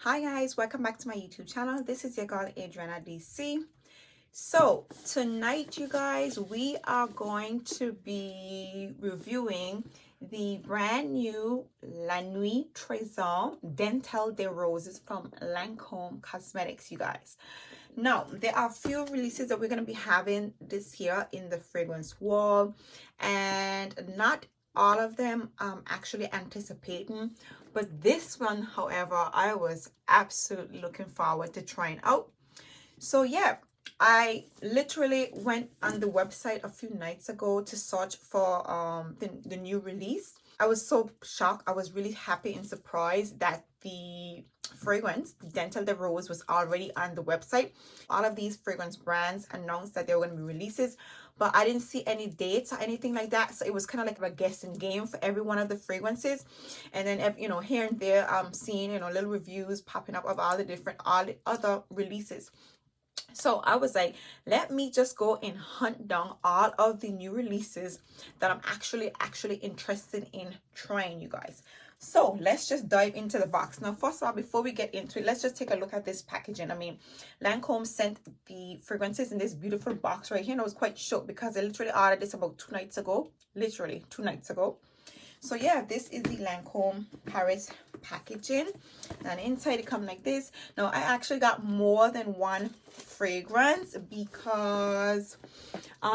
Hi guys, welcome back to my YouTube channel. This is your girl Adriana DC. So tonight, you guys, we are going to be reviewing the brand new La Nuit Tresor Dentelle de Roses from Lancome Cosmetics, you guys. Now, there are a few releases that we're going to be having this year in the fragrance wall, and not all of them I'm actually anticipating, but this one, however, I was absolutely looking forward to trying out. So yeah, I literally went on the website a few nights ago to search for the new release. I was so shocked. I was really happy and surprised that the fragrance, the Dentelle de Rose, was already on the website. All of these fragrance brands announced that they were going to be releases, but I didn't see any dates or anything like that. So it was kind of like a guessing game for every one of the fragrances. And then, you know, here and there, I'm seeing, you know, little reviews popping up of all the other releases. So I was like, let me just go and hunt down all of the new releases that I'm actually interested in trying, you guys. So let's just dive into the box. Now, first of all, before we get into it, let's just take a look at this packaging. I mean, Lancome sent the fragrances in this beautiful box right here, and I was quite shocked because I literally ordered this about 2 nights ago. Literally 2 nights ago. So yeah, this is the Lancome Paris packaging, and inside it comes like this. Now I actually got more than one fragrance because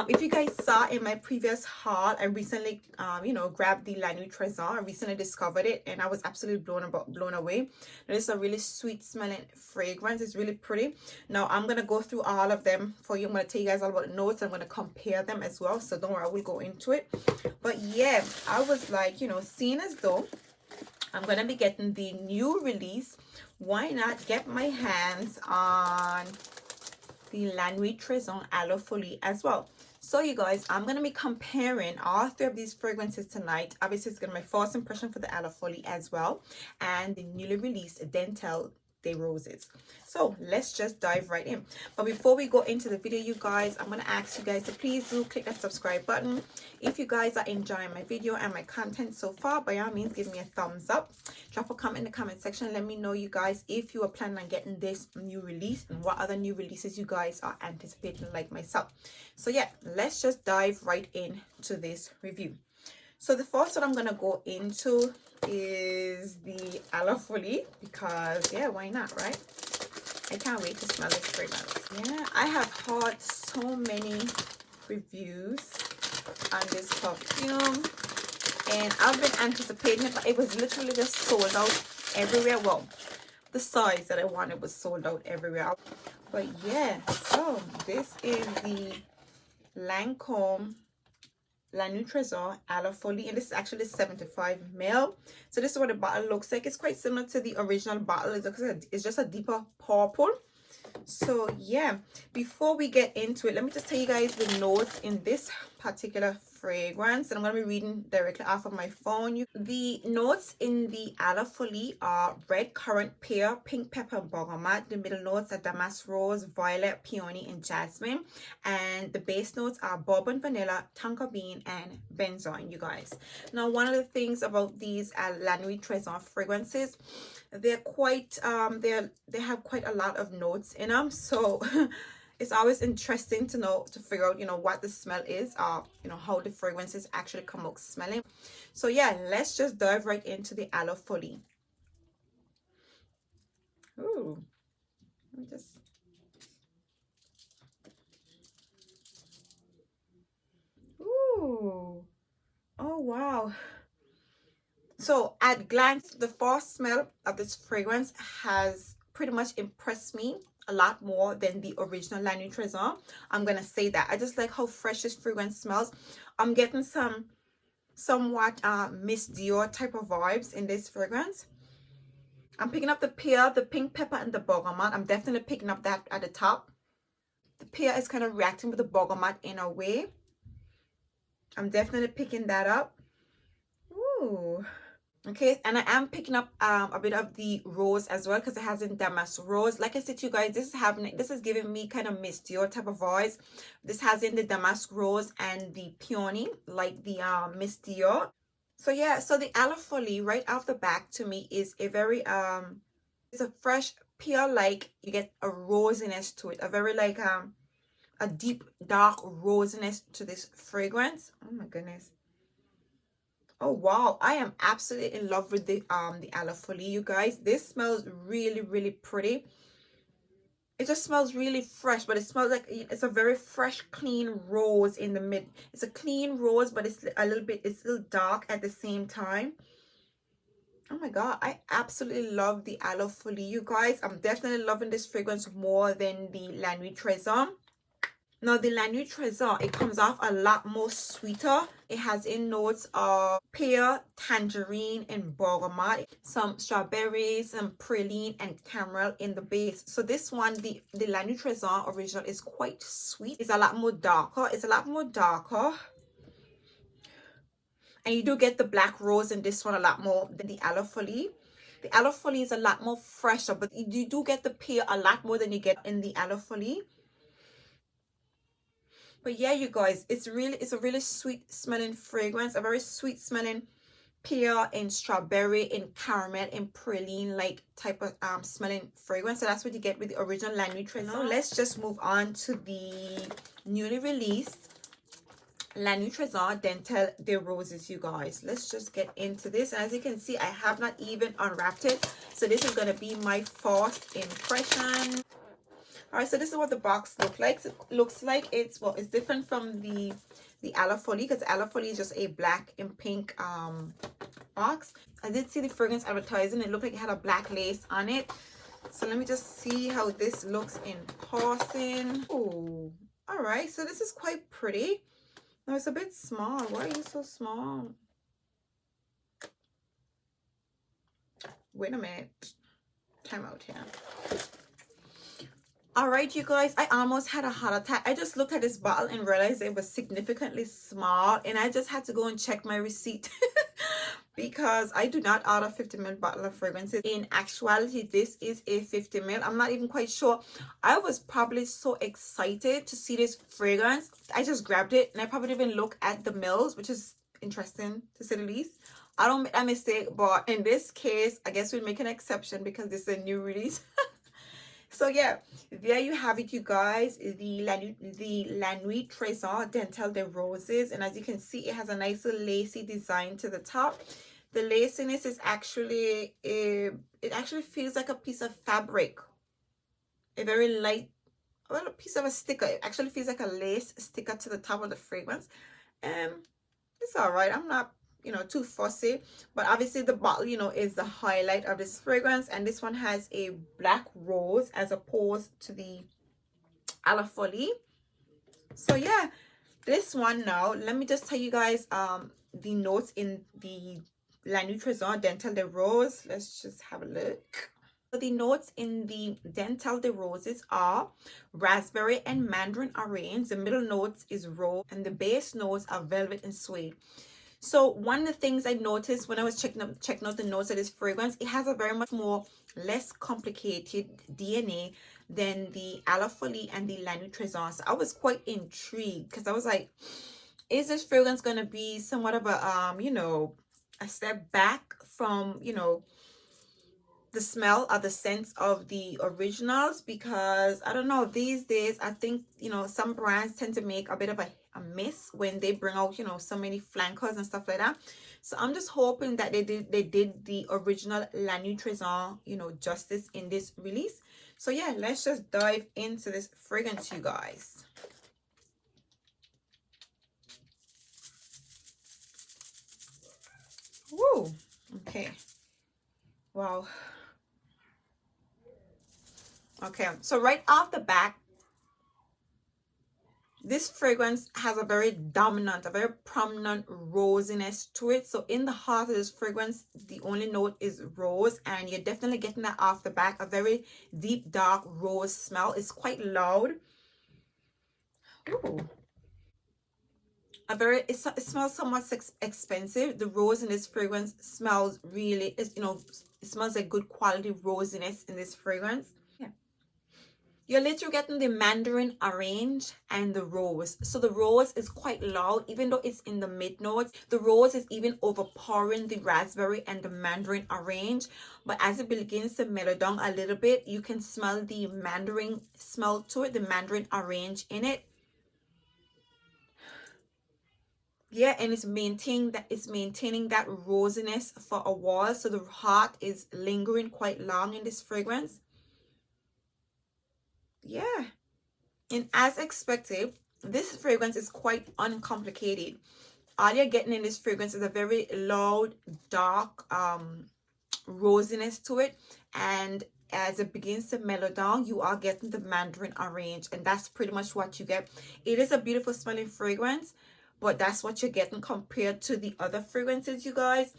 if you guys saw in my previous haul, I recently you know, grabbed the La Nuit Tresor. I recently discovered it and I was absolutely blown away. This is a really sweet smelling fragrance. It's really pretty. Now I'm gonna go through all of them for you. I'm gonna tell you guys all about the notes. I'm gonna compare them as well, so don't worry, I will go into it. But yeah, I was like, you know, seeing as though I'm going to be getting the new release, why not get my hands on the La Nuit Tresor Aloe Folie as well. So you guys, I'm going to be comparing all 3 of these fragrances tonight. Obviously, it's going to be my first impression for the Aloe Folie as well, and the newly released Dentelle de Roses. So let's just dive right in. But before we go into the video, you guys, I'm going to ask you guys to please do click that subscribe button. If you guys are enjoying my video and my content so far, by all means, give me a thumbs up. Drop a comment in the comment section. Let me know, you guys, if you are planning on getting this new release and what other new releases you guys are anticipating like myself. So yeah, let's just dive right into this review. So the first one I'm going to go into is the Aloe Folie because, yeah, why not, right? I can't wait to smell this fragrance. Yeah, I have heard so many reviews on this perfume, and I've been anticipating it, but it was literally just sold out everywhere. Well, the size that I wanted was sold out everywhere. But yeah, so this is the Lancome La Nuit Tresor Aloe Folie, and this is actually 75 ml. So this is what the bottle looks like. It's quite similar to the original bottle. It's just a deeper purple. So yeah, before we get into it, let me just tell you guys the notes in this particular fragrance, and I'm going to be reading directly off of my phone. The notes in the Aloe Folie are red currant, pear, pink pepper, and bergamot. The middle notes are damask rose, violet, peony, and jasmine, and the base notes are bourbon, vanilla, tonka bean, and benzoin, you guys. Now, one of the things about these La Nuit Tresor fragrances, they're quite they have quite a lot of notes in them, so it's always interesting to figure out, you know, what the smell is, you know, how the fragrances actually come out smelling. So yeah, let's just dive right into the Aloe Folie. Ooh, let me just, ooh, oh wow. So at glance, the first smell of this fragrance has pretty much impressed me a lot more than the original La Nuit Tresor. I'm gonna say that. I just like how fresh this fragrance smells. I'm getting somewhat Miss Dior type of vibes in this fragrance. I'm picking up the pear, the pink pepper, and the bergamot. I'm definitely picking up that at the top. The pear is kind of reacting with the bergamot in a way. I'm definitely picking that up. Ooh. Okay, and I am picking up a bit of the rose as well because it has in damask rose. Like I said to you guys, this is giving me kind of Miss Dior type of voice. This has in the damask rose and the peony, like the Miss Dior. So yeah, so the Aloe Folie right off the back to me is a very It's a fresh, pure, like you get a rosiness to it, a very like a deep dark rosiness to this fragrance. Oh my goodness. Oh wow, I am absolutely in love with the aloe folie, you guys. This smells really, really pretty. It just smells really fresh, but it smells like it's a very fresh, clean rose in the mid. It's a clean rose, but it's a little bit, it's still dark at the same time. Oh my god, I absolutely love the aloe folie, you guys. I'm definitely loving this fragrance more than the La Nuit Tresor. Now the La Nuit Tresor, it comes off a lot more sweeter. It has in notes of pear, tangerine, and bergamot, some strawberries, some praline, and caramel in the base. So this one, the La Nuit Tresor original, is quite sweet. It's a lot more darker. It's a lot more darker. And you do get the black rose in this one a lot more than the aloe folie. The aloe folie is a lot more fresher, but you do get the pear a lot more than you get in the aloe folie. But yeah, you guys, it's a really sweet smelling fragrance, a very sweet smelling pear and strawberry and caramel and praline like type of smelling fragrance. So that's what you get with the original La Nuit Tresor. So let's just move on to the newly released La Nuit Tresor Dentelle de Roses, you guys. Let's just get into this. As you can see, I have not even unwrapped it, so this is going to be my first impression. All right, so this is what the box looks like. It's, well, it's different from the aloe folie, because aloe folie is just a black and pink box. I did see the fragrance advertising. It looked like it had a black lace on it. So let me just see how this looks in person. Oh, all right, so this is quite pretty. No, it's a bit small. Why are you so small? Wait a minute. Time out here. All right, you guys, I almost had a heart attack. I just looked at this bottle and realized it was significantly small, and I just had to go and check my receipt because I do not order 50 ml bottle of fragrances. In actuality, this is a 50 ml. I'm not even quite sure. I was probably so excited to see this fragrance. I just grabbed it, and I probably didn't even look at the mils, which is interesting to say the least. I don't make that mistake, but in this case, I guess we'll make an exception because this is a new release. So yeah, there you have it, you guys. The La Nuit Tresor Dentelle de Roses, and as you can see, it has a nice little lacy design to the top. The laciness is actually it actually feels like a piece of fabric, a very light, a little piece of a sticker. It actually feels like a lace sticker to the top of the fragrance. It's all right. I'm not, you know, too fussy, but obviously the bottle, you know, is the highlight of this fragrance, and this one has a black rose as opposed to the aloe folie. So yeah, this one, now let me just tell you guys the notes in the La Nuit Tresor Dentelle de Rose. Let's just have a look. So the notes in the Dentelle de Roses are raspberry and mandarin orange. The middle notes is rose, and the base notes are velvet and suede. So one of the things I noticed when I was checking out the notes of this fragrance, it has a very much more less complicated DNA than the aloe folie and the La Nuit Tresor. So I was quite intrigued because I was like, is this fragrance going to be somewhat of a you know, a step back from, you know, the smell or the scents of the originals? Because I don't know, these days I think, you know, some brands tend to make a bit of a miss when they bring out, you know, so many flankers and stuff like that. So I'm just hoping that they did the original La Nuit Tresor, you know, justice in this release. So yeah, let's just dive into this fragrance, you guys. Woo. Okay. Wow. Okay, so right off the bat, this fragrance has a very dominant, a very prominent rosiness to it. So in the heart of this fragrance, the only note is rose, and you're definitely getting that off the back. A very deep, dark rose smell. It's quite loud. Ooh. It smells somewhat expensive. The rose in this fragrance smells really, you know, it smells like good quality rosiness in this fragrance. Yeah. You're literally getting the mandarin orange and the rose. So the rose is quite loud, even though it's in the mid notes. The rose is even overpowering the raspberry and the mandarin orange. But as it begins to mellow down a little bit, you can smell the mandarin smell to it, the mandarin orange in it. Yeah, and it's maintaining that rosiness for a while. So the heart is lingering quite long in this fragrance. Yeah. And as expected, this fragrance is quite uncomplicated. All you're getting in this fragrance is a very loud, dark rosiness to it. And as it begins to mellow down, you are getting the mandarin orange. And that's pretty much what you get. It is a beautiful smelling fragrance, but that's what you're getting compared to the other fragrances, you guys.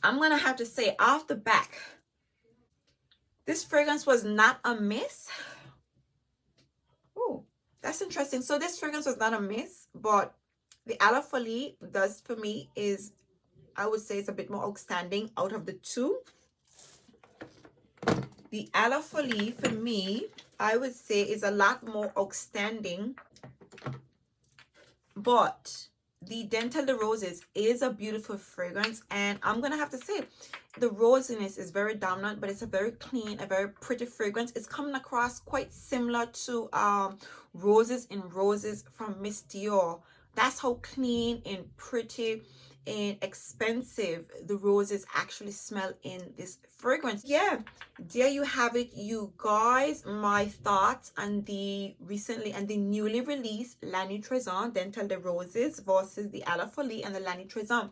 I'm going to have to say off the back, this fragrance was not a miss. Oh, that's interesting. So this fragrance was not a miss, but the Ala Folie does for me is, I would say, it's a bit more outstanding out of the two. The Ala Folie for me, I would say, is a lot more outstanding, but the Dentelle de Roses is a beautiful fragrance, and I'm gonna have to say the rosiness is very dominant, but it's a very clean, a very pretty fragrance. It's coming across quite similar to Roses in Roses from Miss Dior. That's how clean and pretty and expensive the roses actually smell in this fragrance. Yeah, there you have it, you guys, my thoughts on the recently and the newly released La Nuit Tresor Dentelle de Roses versus the Ala Folie and the La Nuit Tresor.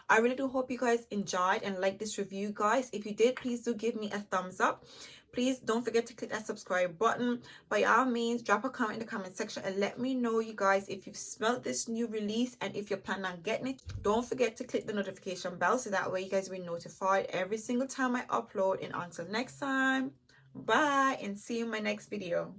I really do hope you guys enjoyed and liked this review, guys. If you did, please do give me a thumbs up. Please don't forget to click that subscribe button. By all means, drop a comment in the comment section and let me know, you guys, if you've smelled this new release and if you're planning on getting it. Don't forget to click the notification bell so that way you guys will be notified every single time I upload. And until next time, bye and see you in my next video.